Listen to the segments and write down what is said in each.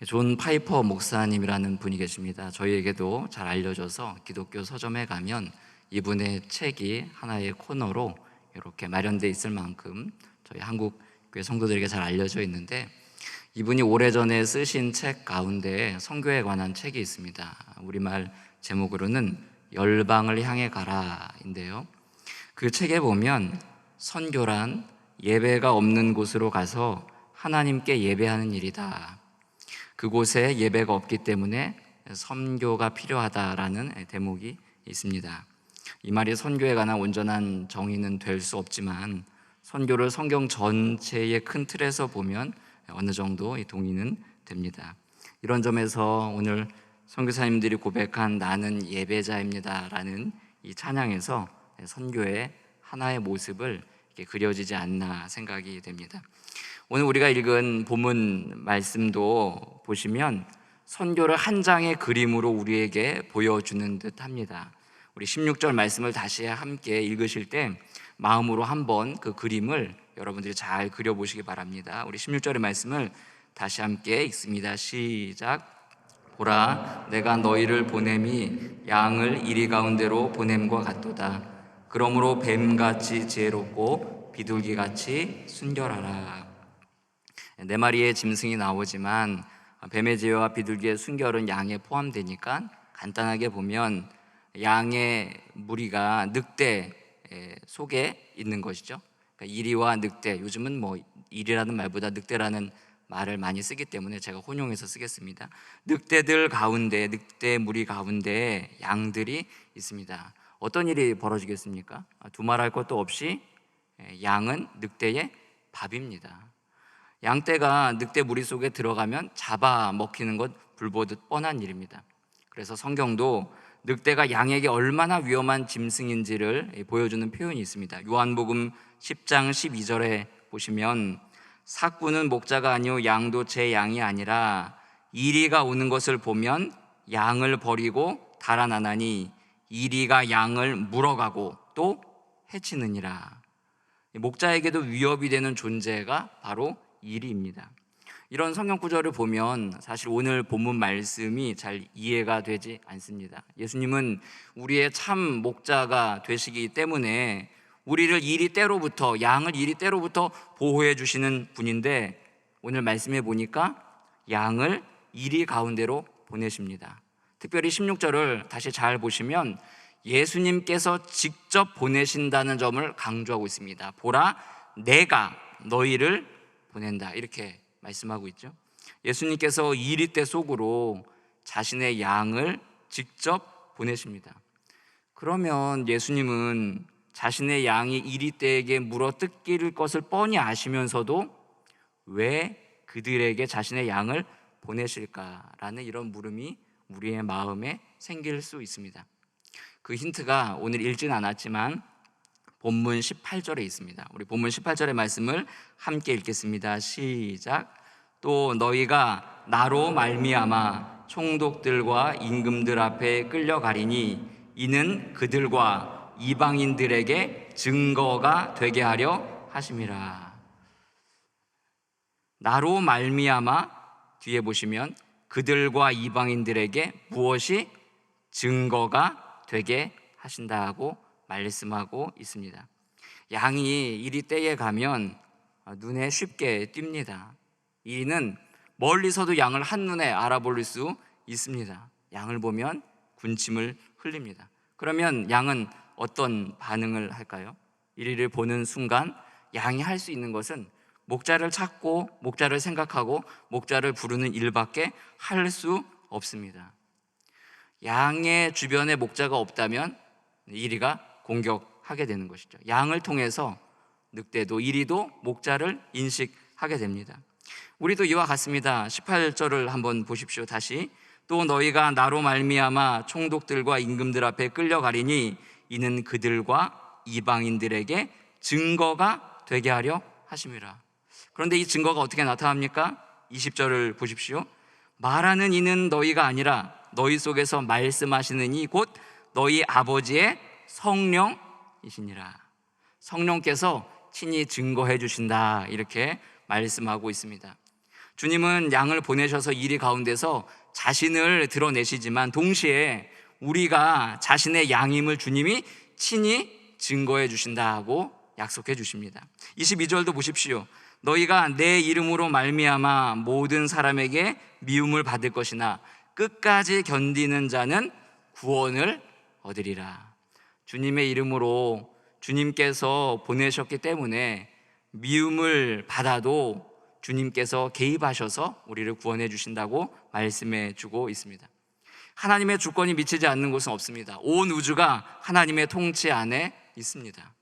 존 파이퍼 목사님이라는 분이 계십니다. 저희에게도 잘 알려져서 기독교 서점에 가면 이분의 책이 하나의 코너로 이렇게 마련되어 있을 만큼 저희 한국 교회 성도들에게 잘 알려져 있는데, 이분이 오래전에 쓰신 책 가운데 선교에 관한 책이 있습니다. 우리말 제목으로는 열방을 향해 가라인데요, 그 책에 보면 선교란 예배가 없는 곳으로 가서 하나님께 예배하는 일이다, 그곳에 예배가 없기 때문에 선교가 필요하다라는 대목이 있습니다. 이 말이 선교에 관한 온전한 정의는 될 수 없지만 선교를 성경 전체의 큰 틀에서 보면 어느 정도 동의는 됩니다. 이런 점에서 오늘 선교사님들이 고백한 나는 예배자입니다라는 이 찬양에서 선교의 하나의 모습을 이렇게 그려지지 않나 생각이 됩니다. 오늘 우리가 읽은 본문 말씀도 보시면 선교를 한 장의 그림으로 우리에게 보여주는 듯 합니다. 우리 16절 말씀을 다시 함께 읽으실 때 마음으로 한번 그 그림을 여러분들이 잘 그려보시기 바랍니다. 우리 16절의 말씀을 다시 함께 읽습니다. 시작. 보라, 내가 너희를 보냄이 양을 이리 가운데로 보냄과 같도다. 그러므로 뱀같이 지혜롭고 비둘기같이 순결하라. 네 마리의 짐승이 나오지만 뱀의 지혜와 비둘기의 순결은 양에 포함되니까 간단하게 보면 양의 무리가 늑대 속에 있는 것이죠. 그러니까 이리와 늑대, 요즘은 이리라는 말보다 늑대라는 말을 많이 쓰기 때문에 제가 혼용해서 쓰겠습니다. 늑대들 가운데, 늑대 무리 가운데 양들이 있습니다. 어떤 일이 벌어지겠습니까? 두말할 것도 없이 양은 늑대의 밥입니다. 양떼가 늑대 무리 속에 들어가면 잡아먹히는 것 불보듯 뻔한 일입니다. 그래서 성경도 늑대가 양에게 얼마나 위험한 짐승인지를 보여주는 표현이 있습니다. 요한복음 10장 12절에 보시면 삭구는 목자가 아니요 양도 제 양이 아니라 이리가 오는 것을 보면 양을 버리고 달아나나니 이리가 양을 물어가고 또 해치느니라. 목자에게도 위협이 되는 존재가 바로 이리입니다. 이런 성경 구절을 보면 사실 오늘 본문 말씀이 잘 이해가 되지 않습니다. 예수님은 우리의 참 목자가 되시기 때문에 우리를 이리 때로부터, 양을 이리 때로부터 보호해 주시는 분인데, 오늘 말씀해 보니까 양을 이리 가운데로 보내십니다. 특별히 16절을 다시 잘 보시면 예수님께서 직접 보내신다는 점을 강조하고 있습니다. 보라, 내가 너희를 보낸다, 이렇게 말씀하고 있죠. 예수님께서 이리떼 속으로 자신의 양을 직접 보내십니다. 그러면 예수님은 자신의 양이 이리떼에게 물어 뜯길 것을 뻔히 아시면서도 왜 그들에게 자신의 양을 보내실까라는 이런 물음이 우리의 마음에 생길 수 있습니다. 그 힌트가 오늘 읽진 않았지만 본문 18절에 있습니다. 우리 본문 18절의 말씀을 함께 읽겠습니다. 시작. 또 너희가 나로 말미암아 총독들과 임금들 앞에 끌려가리니 이는 그들과 이방인들에게 증거가 되게 하려 하심이라. 나로 말미암아, 뒤에 보시면 그들과 이방인들에게 무엇이 증거가 되게 하신다고 말씀하고 있습니다. 양이 이리 떼에 가면 눈에 쉽게 띕니다. 이는 멀리서도 양을 한눈에 알아볼 수 있습니다. 양을 보면 군침을 흘립니다. 그러면 양은 어떤 반응을 할까요? 이리를 보는 순간 양이 할 수 있는 것은 목자를 찾고 목자를 생각하고 목자를 부르는 일밖에 할 수 없습니다. 양의 주변에 목자가 없다면 이리가 공격하게 되는 것이죠. 양을 통해서 늑대도 이리도 목자를 인식하게 됩니다. 우리도 이와 같습니다. 18절을 한번 보십시오. 다시. 또 너희가 나로 말미암아 총독들과 임금들 앞에 끌려가리니 이는 그들과 이방인들에게 증거가 되게 하려 하심이라. 그런데 이 증거가 어떻게 나타납니까? 20절을 보십시오. 말하는 이는 너희가 아니라 너희 속에서 말씀하시는 이 곧 너희 아버지의 성령이시니라. 성령께서 친히 증거해 주신다, 이렇게 말씀하고 있습니다. 주님은 양을 보내셔서 이리 가운데서 자신을 드러내시지만 동시에 우리가 자신의 양임을 주님이 친히 증거해 주신다고 약속해 주십니다. 22절도 보십시오. 너희가 내 이름으로 말미암아 모든 사람에게 미움을 받을 것이나 끝까지 견디는 자는 구원을 얻으리라. 주님의 이름으로 주님께서 보내셨기 때문에 미움을 받아도 주님께서 개입하셔서 우리를 구원해 주신다고 말씀해 주고 있습니다. 하나님의 주권이 미치지 않는 곳은 없습니다. 온 우주가 하나님의 통치 안에 있습니다.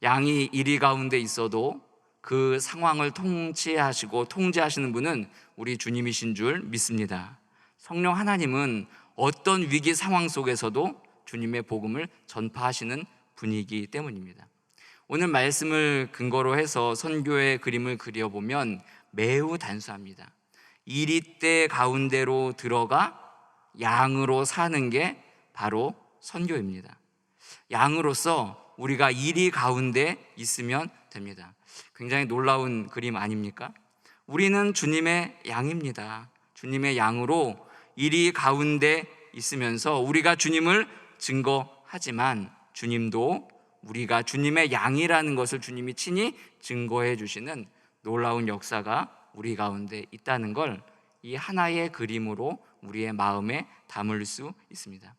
양이 이리 가운데 있어도 그 상황을 통치하시고 통제하시는 분은 우리 주님이신 줄 믿습니다. 성령 하나님은 어떤 위기 상황 속에서도 주님의 복음을 전파하시는 분이기 때문입니다. 오늘 말씀을 근거로 해서 선교의 그림을 그려보면 매우 단순합니다. 이리때 가운데로 들어가 양으로 사는 게 바로 선교입니다. 양으로서 우리가 이리 가운데 있으면 됩니다. 굉장히 놀라운 그림 아닙니까? 우리는 주님의 양입니다. 주님의 양으로 이리 가운데 있으면서 우리가 주님을 증거하지만 주님도 우리가 주님의 양이라는 것을 주님이 친히 증거해 주시는 놀라운 역사가 우리 가운데 있다는 걸 이 하나의 그림으로 우리의 마음에 담을 수 있습니다.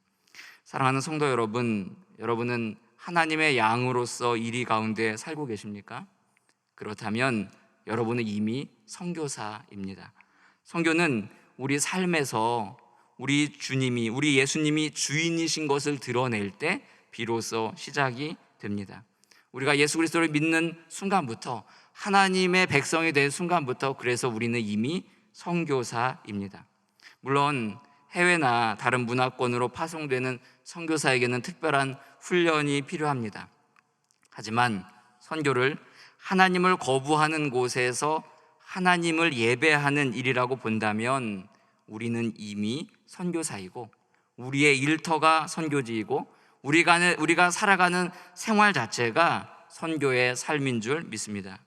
사랑하는 성도 여러분, 여러분은 하나님의 양으로서 이리 가운데 살고 계십니까? 그렇다면 여러분은 이미 선교사입니다. 선교는 우리 삶에서 우리 주님이, 우리 예수님이 주인이신 것을 드러낼 때 비로소 시작이 됩니다. 우리가 예수 그리스도를 믿는 순간부터, 하나님의 백성이 된 순간부터 그래서 우리는 이미 선교사입니다. 물론 해외나 다른 문화권으로 파송되는 선교사에게는 특별한 훈련이 필요합니다. 하지만 선교를 하나님을 거부하는 곳에서 하나님을 예배하는 일이라고 본다면 우리는 이미 선교사이고 우리의 일터가 선교지이고 우리가 살아가는 생활 자체가 선교의 삶인 줄 믿습니다.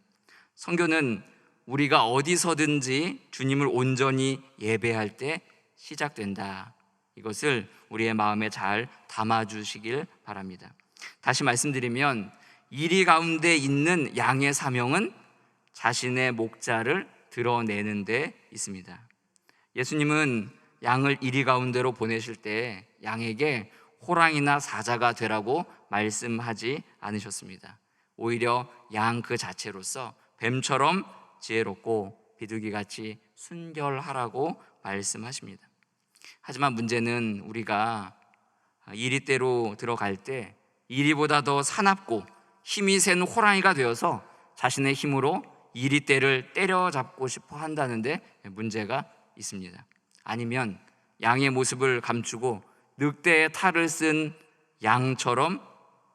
선교는 우리가 어디서든지 주님을 온전히 예배할 때 시작된다. 이것을 우리의 마음에 잘 담아주시길 바랍니다. 다시 말씀드리면 이리 가운데 있는 양의 사명은 자신의 목자를 드러내는 데 있습니다. 예수님은 양을 이리 가운데로 보내실 때 양에게 호랑이나 사자가 되라고 말씀하지 않으셨습니다. 오히려 양 그 자체로서 뱀처럼 지혜롭고 비둘기같이 순결하라고 말씀하십니다. 하지만 문제는 우리가 이리대로 들어갈 때 이리보다 더 사납고 힘이 센 호랑이가 되어서 자신의 힘으로 이리대를 때려잡고 싶어 한다는데 문제가 있습니다. 아니면 양의 모습을 감추고 늑대의 탈을 쓴 양처럼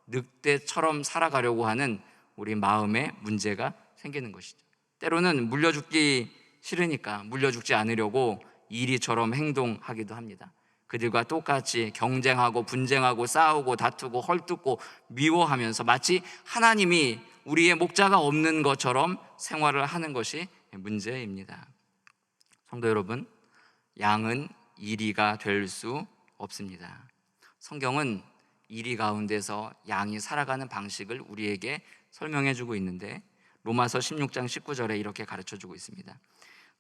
늑대처럼 살아가려고 하는 우리 마음에 문제가 생기는 것이죠. 때로는 물려죽기 싫으니까 물려죽지 않으려고 이리처럼 행동하기도 합니다. 그들과 똑같이 경쟁하고 분쟁하고 싸우고 다투고 헐뜯고 미워하면서 마치 하나님이 우리의 목자가 없는 것처럼 생활을 하는 것이 문제입니다. 성도 여러분, 양은 이리가 될 수 없습니다. 성경은 이리 가운데서 양이 살아가는 방식을 우리에게 설명해 주고 있는데 로마서 16장 19절에 이렇게 가르쳐 주고 있습니다.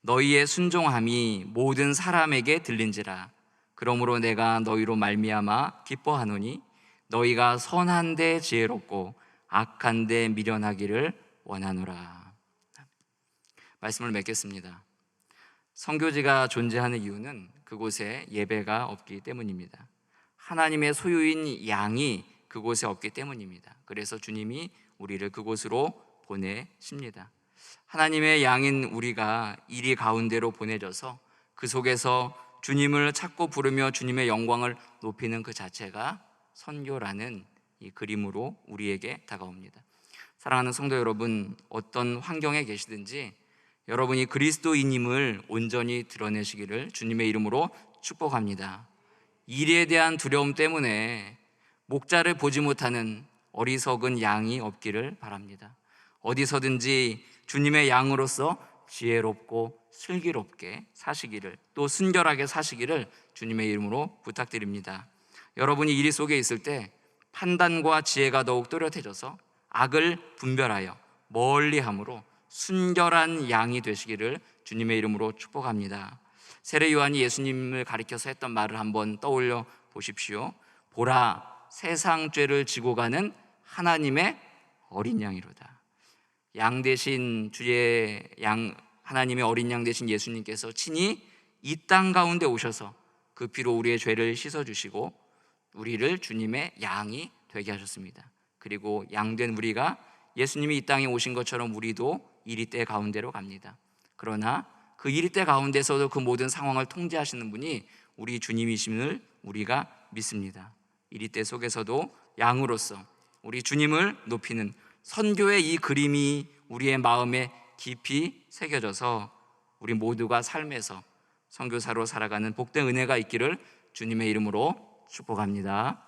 너희의 순종함이 모든 사람에게 들린지라. 그러므로 내가 너희로 말미암아 기뻐하노니 너희가 선한데 지혜롭고 악한데 미련하기를 원하노라. 말씀을 맺겠습니다. 선교지가 존재하는 이유는 그곳에 예배가 없기 때문입니다. 하나님의 소유인 양이 그곳에 없기 때문입니다. 그래서 주님이 우리를 그곳으로 보내십니다. 하나님의 양인 우리가 이리 가운데로 보내져서 그 속에서 주님을 찾고 부르며 주님의 영광을 높이는 그 자체가 선교라는 이 그림으로 우리에게 다가옵니다. 사랑하는 성도 여러분, 어떤 환경에 계시든지 여러분이 그리스도인임을 온전히 드러내시기를 주님의 이름으로 축복합니다. 일에 대한 두려움 때문에 목자를 보지 못하는 어리석은 양이 없기를 바랍니다. 어디서든지 주님의 양으로서 지혜롭고 슬기롭게 사시기를, 또 순결하게 사시기를 주님의 이름으로 부탁드립니다. 여러분이 일 속에 있을 때 판단과 지혜가 더욱 또렷해져서 악을 분별하여 멀리함으로 순결한 양이 되시기를 주님의 이름으로 축복합니다. 세례 요한이 예수님을 가리켜서 했던 말을 한번 떠올려 보십시오. 보라, 세상 죄를 지고 가는 하나님의 어린 양이로다. 양 대신 주의 양, 하나님의 어린 양 대신 예수님께서 친히 이 땅 가운데 오셔서 그 피로 우리의 죄를 씻어주시고 우리를 주님의 양이 되게 하셨습니다. 그리고 양된 우리가 예수님이 이 땅에 오신 것처럼 우리도 이리때 가운데로 갑니다. 그러나 그 이리때 가운데서도 그 모든 상황을 통제하시는 분이 우리 주님이심을 우리가 믿습니다. 이리때 속에서도 양으로서 우리 주님을 높이는 선교의 이 그림이 우리의 마음에 깊이 새겨져서 우리 모두가 삶에서 선교사로 살아가는 복된 은혜가 있기를 주님의 이름으로 축복합니다.